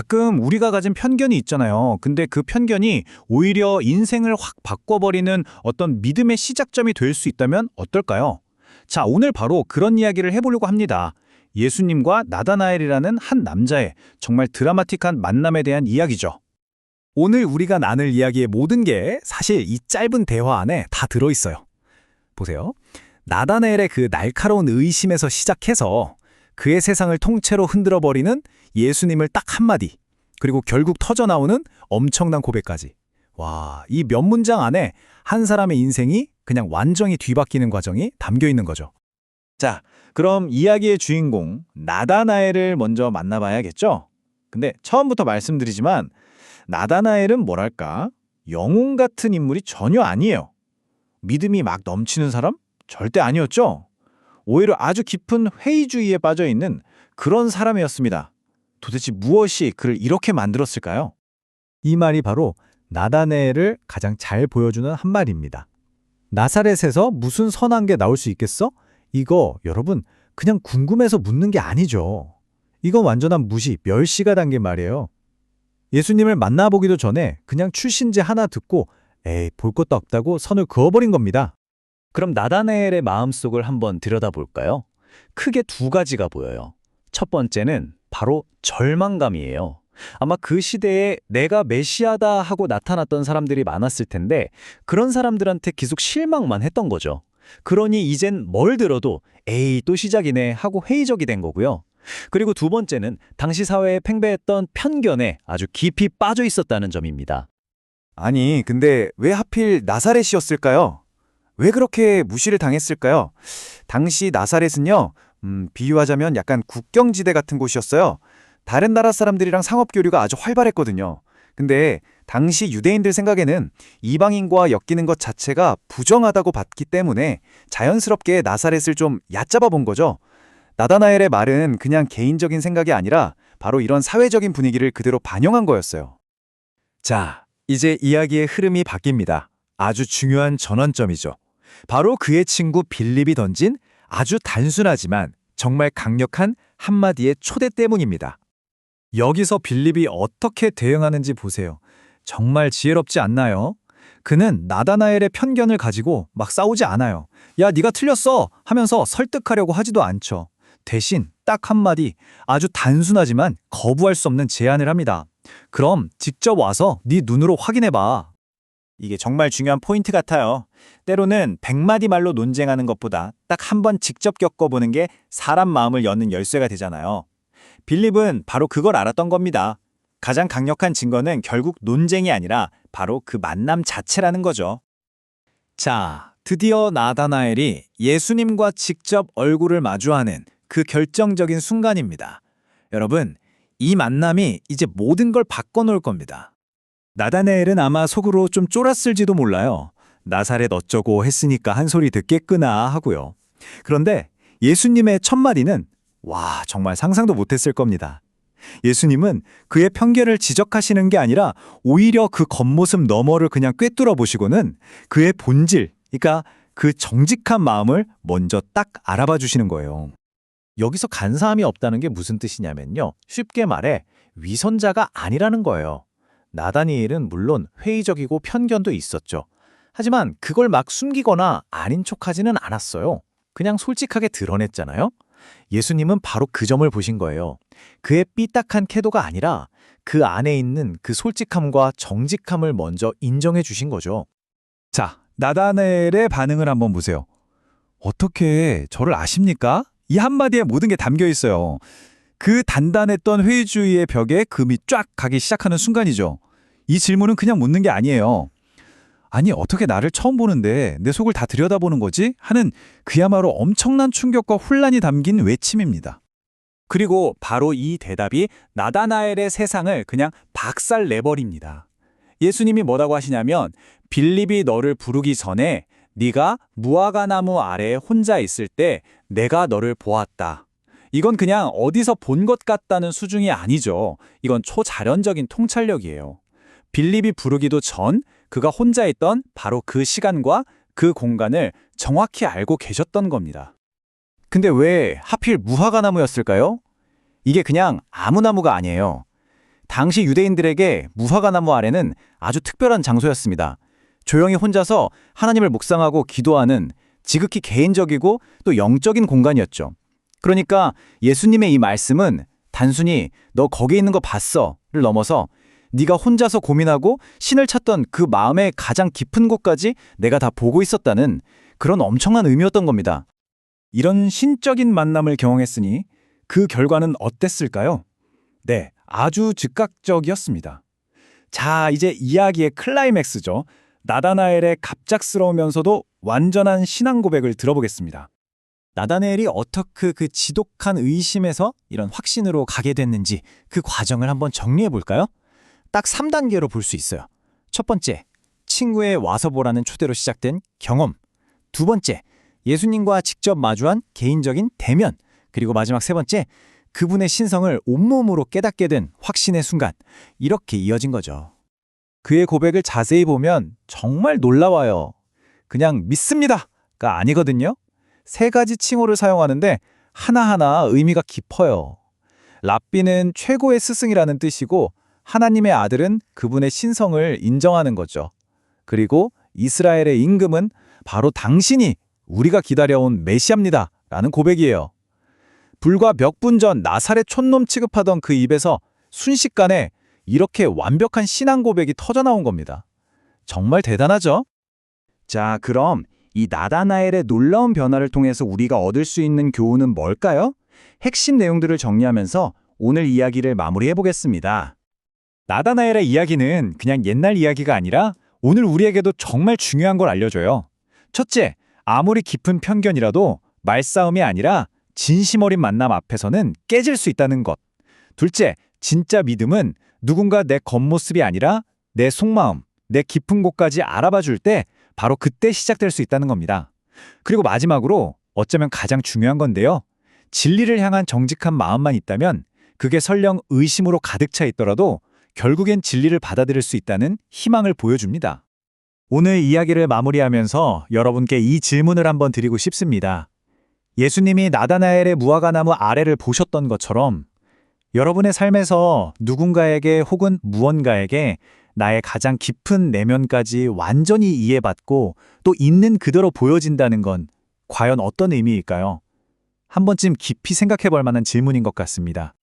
가끔 우리가 가진 편견이 있잖아요. 근데 그 편견이 오히려 인생을 확 바꿔버리는 어떤 믿음의 시작점이 될 수 있다면 어떨까요? 자, 오늘 바로 그런 이야기를 해보려고 합니다. 예수님과 나다나엘이라는 한 남자의 정말 드라마틱한 만남에 대한 이야기죠. 오늘 우리가 나눌 이야기의 모든 게 사실 이 짧은 대화 안에 다 들어있어요. 보세요. 나다나엘의 그 날카로운 의심에서 시작해서 그의 세상을 통째로 흔들어버리는 예수님을 딱 한마디, 그리고 결국 터져나오는 엄청난 고백까지. 와, 이 몇 문장 안에 한 사람의 인생이 그냥 완전히 뒤바뀌는 과정이 담겨 있는 거죠. 자, 그럼 이야기의 주인공 나다나엘을 먼저 만나봐야겠죠? 근데 처음부터 말씀드리지만 나다나엘은 뭐랄까? 영웅 같은 인물이 전혀 아니에요. 믿음이 막 넘치는 사람? 절대 아니었죠? 오히려 아주 깊은 회의주의에 빠져있는 그런 사람이었습니다. 도대체 무엇이 그를 이렇게 만들었을까요? 이 말이 바로 나다나엘을 가장 잘 보여주는 한 말입니다. 나사렛에서 무슨 선한 게 나올 수 있겠어? 이거 여러분 그냥 궁금해서 묻는 게 아니죠. 이건 완전한 무시, 멸시가 담긴 말이에요. 예수님을 만나보기도 전에 그냥 출신지 하나 듣고 에이 볼 것도 없다고 선을 그어버린 겁니다. 그럼 나다나엘의 마음속을 한번 들여다볼까요? 크게 두 가지가 보여요. 첫 번째는 바로 절망감이에요. 아마 그 시대에 내가 메시아다 하고 나타났던 사람들이 많았을 텐데 그런 사람들한테 계속 실망만 했던 거죠. 그러니 이젠 뭘 들어도 에이 또 시작이네 하고 회의적이 된 거고요. 그리고 두 번째는 당시 사회에 팽배했던 편견에 아주 깊이 빠져 있었다는 점입니다. 아니, 근데 왜 하필 나사렛이었을까요? 왜 그렇게 무시를 당했을까요? 당시 나사렛은요, 비유하자면 약간 국경지대 같은 곳이었어요. 다른 나라 사람들이랑 상업 교류가 아주 활발했거든요. 근데 당시 유대인들 생각에는 이방인과 엮이는 것 자체가 부정하다고 봤기 때문에 자연스럽게 나사렛을 좀 얕잡아 본 거죠. 나다나엘의 말은 그냥 개인적인 생각이 아니라 바로 이런 사회적인 분위기를 그대로 반영한 거였어요. 자, 이제 이야기의 흐름이 바뀝니다. 아주 중요한 전환점이죠. 바로 그의 친구 빌립이 던진 아주 단순하지만 정말 강력한 한마디의 초대 때문입니다. 여기서 빌립이 어떻게 대응하는지 보세요. 정말 지혜롭지 않나요? 그는 나다나엘의 편견을 가지고 막 싸우지 않아요. 야, 네가 틀렸어! 하면서 설득하려고 하지도 않죠. 대신 딱 한마디 아주 단순하지만 거부할 수 없는 제안을 합니다. 그럼 직접 와서 네 눈으로 확인해봐. 이게 정말 중요한 포인트 같아요. 때로는 100마디 말로 논쟁하는 것보다 딱 한 번 직접 겪어보는 게 사람 마음을 여는 열쇠가 되잖아요. 빌립은 바로 그걸 알았던 겁니다. 가장 강력한 증거는 결국 논쟁이 아니라 바로 그 만남 자체라는 거죠. 자, 드디어 나다나엘이 예수님과 직접 얼굴을 마주하는 그 결정적인 순간입니다. 여러분, 이 만남이 이제 모든 걸 바꿔놓을 겁니다. 나다나엘은 아마 속으로 좀 쫄았을지도 몰라요. 나사렛 어쩌고 했으니까 한 소리 듣겠구나 하고요. 그런데 예수님의 첫 마디는 와, 정말 상상도 못했을 겁니다. 예수님은 그의 편견을 지적하시는 게 아니라 오히려 그 겉모습 너머를 그냥 꿰뚫어 보시고는 그의 본질, 그러니까 그 정직한 마음을 먼저 딱 알아봐 주시는 거예요. 여기서 간사함이 없다는 게 무슨 뜻이냐면요. 쉽게 말해 위선자가 아니라는 거예요. 나다니엘은 물론 회의적이고 편견도 있었죠. 하지만 그걸 막 숨기거나 아닌 척하지는 않았어요. 그냥 솔직하게 드러냈잖아요. 예수님은 바로 그 점을 보신 거예요. 그의 삐딱한 태도가 아니라 그 안에 있는 그 솔직함과 정직함을 먼저 인정해 주신 거죠. 자, 나다나엘의 반응을 한번 보세요. 어떻게 저를 아십니까? 이 한마디에 모든 게 담겨 있어요. 그 단단했던 회의주의의 벽에 금이 쫙 가기 시작하는 순간이죠. 이 질문은 그냥 묻는 게 아니에요. 아니, 어떻게 나를 처음 보는데 내 속을 다 들여다보는 거지? 하는 그야말로 엄청난 충격과 혼란이 담긴 외침입니다. 그리고 바로 이 대답이 나다나엘의 세상을 그냥 박살 내버립니다. 예수님이 뭐라고 하시냐면 빌립이 너를 부르기 전에 네가 무화과나무 아래에 혼자 있을 때 내가 너를 보았다. 이건 그냥 어디서 본 것 같다는 수준이 아니죠. 이건 초자연적인 통찰력이에요. 빌립이 부르기도 전 그가 혼자 있던 바로 그 시간과 그 공간을 정확히 알고 계셨던 겁니다. 근데 왜 하필 무화과나무였을까요? 이게 그냥 아무 나무가 아니에요. 당시 유대인들에게 무화과나무 아래는 아주 특별한 장소였습니다. 조용히 혼자서 하나님을 묵상하고 기도하는 지극히 개인적이고 또 영적인 공간이었죠. 그러니까 예수님의 이 말씀은 단순히 너 거기 있는 거 봤어를 넘어서 네가 혼자서 고민하고 신을 찾던 그 마음의 가장 깊은 곳까지 내가 다 보고 있었다는 그런 엄청난 의미였던 겁니다. 이런 신적인 만남을 경험했으니 그 결과는 어땠을까요? 네, 아주 즉각적이었습니다. 자, 이제 이야기의 클라이맥스죠. 나다나엘의 갑작스러우면서도 완전한 신앙 고백을 들어보겠습니다. 나다나엘이 어떻게 그 지독한 의심에서 이런 확신으로 가게 됐는지 그 과정을 한번 정리해 볼까요? 딱 3단계로 볼 수 있어요. 첫 번째, 친구의 와서 보라는 초대로 시작된 경험. 두 번째, 예수님과 직접 마주한 개인적인 대면. 그리고 마지막 세 번째, 그분의 신성을 온몸으로 깨닫게 된 확신의 순간. 이렇게 이어진 거죠. 그의 고백을 자세히 보면 정말 놀라워요. 그냥 믿습니다가 아니거든요. 세 가지 칭호를 사용하는데 하나하나 의미가 깊어요. 랍비는 최고의 스승이라는 뜻이고 하나님의 아들은 그분의 신성을 인정하는 거죠. 그리고 이스라엘의 임금은 바로 당신이 우리가 기다려온 메시아입니다 라는 고백이에요. 불과 몇 분 전 나사렛 촌놈 취급하던 그 입에서 순식간에 이렇게 완벽한 신앙 고백이 터져나온 겁니다. 정말 대단하죠? 자, 그럼 이 나다나엘의 놀라운 변화를 통해서 우리가 얻을 수 있는 교훈은 뭘까요? 핵심 내용들을 정리하면서 오늘 이야기를 마무리해 보겠습니다. 나다나엘의 이야기는 그냥 옛날 이야기가 아니라 오늘 우리에게도 정말 중요한 걸 알려줘요. 첫째, 아무리 깊은 편견이라도 말싸움이 아니라 진심 어린 만남 앞에서는 깨질 수 있다는 것. 둘째, 진짜 믿음은 누군가 내 겉모습이 아니라 내 속마음, 내 깊은 곳까지 알아봐 줄 때 바로 그때 시작될 수 있다는 겁니다. 그리고 마지막으로 어쩌면 가장 중요한 건데요. 진리를 향한 정직한 마음만 있다면 그게 설령 의심으로 가득 차 있더라도 결국엔 진리를 받아들일 수 있다는 희망을 보여줍니다. 오늘 이야기를 마무리하면서 여러분께 이 질문을 한번 드리고 싶습니다. 예수님이 나다나엘의 무화과나무 아래를 보셨던 것처럼 여러분의 삶에서 누군가에게 혹은 무언가에게 나의 가장 깊은 내면까지 완전히 이해받고 또 있는 그대로 보여진다는 건 과연 어떤 의미일까요? 한 번쯤 깊이 생각해 볼 만한 질문인 것 같습니다.